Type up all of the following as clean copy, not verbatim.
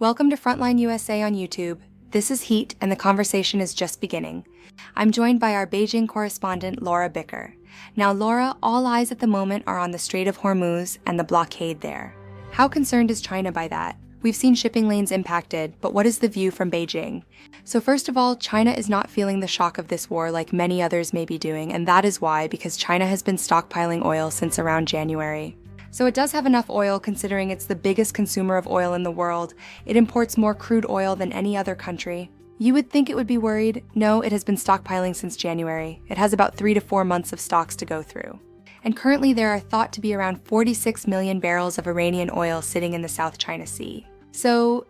Welcome to Frontline USA on YouTube. This is Heat, and the conversation is just beginning. I'm joined by our Beijing correspondent, Laura Bicker. Now, Laura, all eyes at the moment are on the Strait of Hormuz and the blockade there. How concerned is China by that? We've seen shipping lanes impacted, but what is the view from Beijing? So first of all, China is not feeling the shock of this war like many others may be doing, and that is why, because China has been stockpiling oil since around January. So it does have enough oil considering it's the biggest consumer of oil in the world. It imports more crude oil than any other country. You would think it would be worried. No, it has been stockpiling since January. It has about 3 to 4 months of stocks to go through. And currently there are thought to be around 46 million barrels of Iranian oil sitting in the South China Sea. So,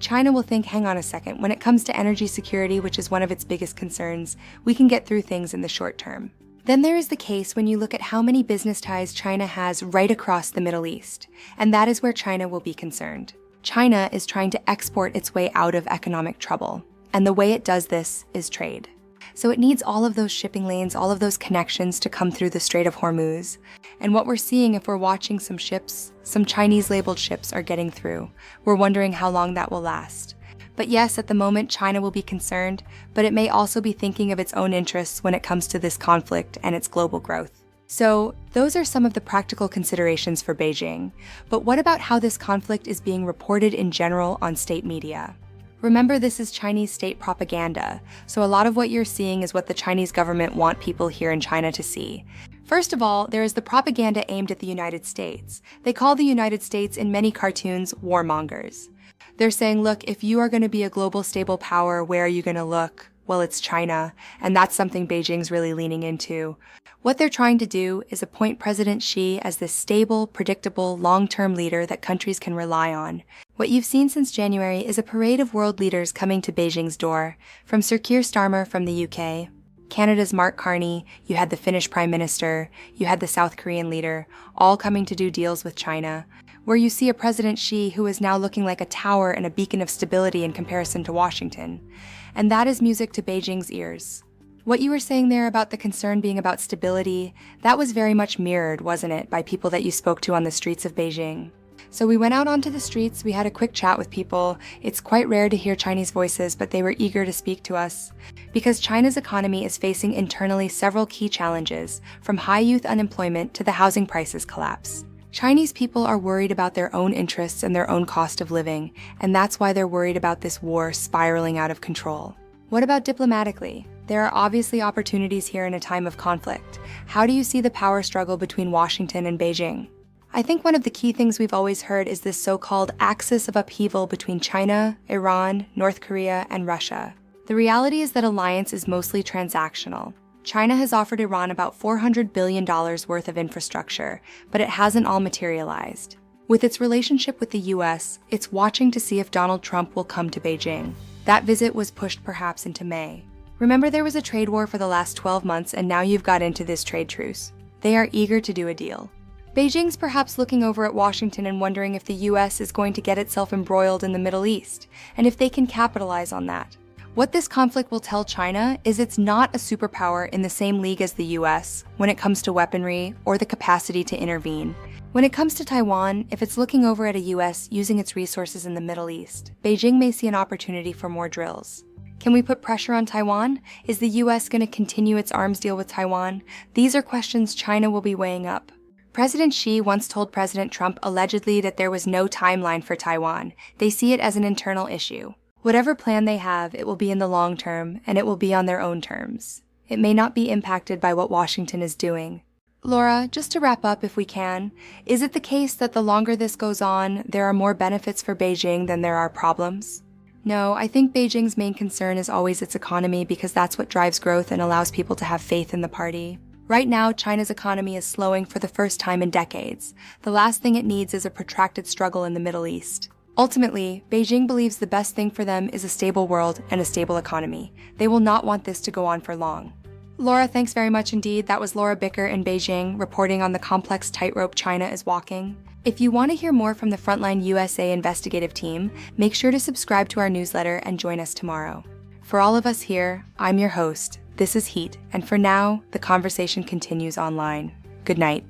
China will think, hang on a second, when it comes to energy security, which is one of its biggest concerns, we can get through things in the short term. Then there is the case when you look at how many business ties China has right across the Middle East, and that is where China will be concerned. China is trying to export its way out of economic trouble, and the way it does this is trade. So it needs all of those shipping lanes, all of those connections to come through the Strait of Hormuz. And what we're seeing if we're watching some ships, some Chinese-labeled ships are getting through. We're wondering how long that will last. But yes, at the moment, China will be concerned, but it may also be thinking of its own interests when it comes to this conflict and its global growth. So those are some of the practical considerations for Beijing. But what about how this conflict is being reported in general on state media? Remember, this is Chinese state propaganda, so a lot of what you're seeing is what the Chinese government want people here in China to see. First of all, there is the propaganda aimed at the United States. They call the United States in many cartoons warmongers. They're saying, look, if you are going to be a global stable power, where are you going to look? Well, it's China, and that's something Beijing's really leaning into. What they're trying to do is appoint President Xi as this stable, predictable, long-term leader that countries can rely on. What you've seen since January is a parade of world leaders coming to Beijing's door, from Sir Keir Starmer from the UK, Canada's Mark Carney, you had the Finnish Prime Minister, you had the South Korean leader, all coming to do deals with China, where you see a President Xi who is now looking like a tower and a beacon of stability in comparison to Washington. And that is music to Beijing's ears. What you were saying there about the concern being about stability, that was very much mirrored, wasn't it, by people that you spoke to on the streets of Beijing. So we went out onto the streets, we had a quick chat with people. It's quite rare to hear Chinese voices, but they were eager to speak to us. Because China's economy is facing internally several key challenges, from high youth unemployment to the housing prices collapse. Chinese people are worried about their own interests and their own cost of living, and that's why they're worried about this war spiraling out of control. What about diplomatically? There are obviously opportunities here in a time of conflict. How do you see the power struggle between Washington and Beijing? I think one of the key things we've always heard is this so-called axis of upheaval between China, Iran, North Korea, and Russia. The reality is that alliance is mostly transactional. China has offered Iran about $400 billion worth of infrastructure, but it hasn't all materialized. With its relationship with the US, it's watching to see if Donald Trump will come to Beijing. That visit was pushed perhaps into May. Remember, there was a trade war for the last 12 months, and now you've got into this trade truce. They are eager to do a deal. Beijing's perhaps looking over at Washington and wondering if the US is going to get itself embroiled in the Middle East, and if they can capitalize on that. What this conflict will tell China is it's not a superpower in the same league as the US when it comes to weaponry or the capacity to intervene. When it comes to Taiwan, if it's looking over at a US using its resources in the Middle East, Beijing may see an opportunity for more drills. Can we put pressure on Taiwan? Is the US going to continue its arms deal with Taiwan? These are questions China will be weighing up. President Xi once told President Trump allegedly that there was no timeline for Taiwan. They see it as an internal issue. Whatever plan they have, it will be in the long term, and it will be on their own terms. It may not be impacted by what Washington is doing. Laura, just to wrap up if we can, is it the case that the longer this goes on, there are more benefits for Beijing than there are problems? No, I think Beijing's main concern is always its economy because that's what drives growth and allows people to have faith in the party. Right now, China's economy is slowing for the first time in decades. The last thing it needs is a protracted struggle in the Middle East. Ultimately, Beijing believes the best thing for them is a stable world and a stable economy. They will not want this to go on for long. Laura, thanks very much indeed. That was Laura Bicker in Beijing, reporting on the complex tightrope China is walking. If you want to hear more from the Frontline USA investigative team, make sure to subscribe to our newsletter and join us tomorrow. For all of us here, I'm your host. This is Heat, and for now, the conversation continues online. Good night.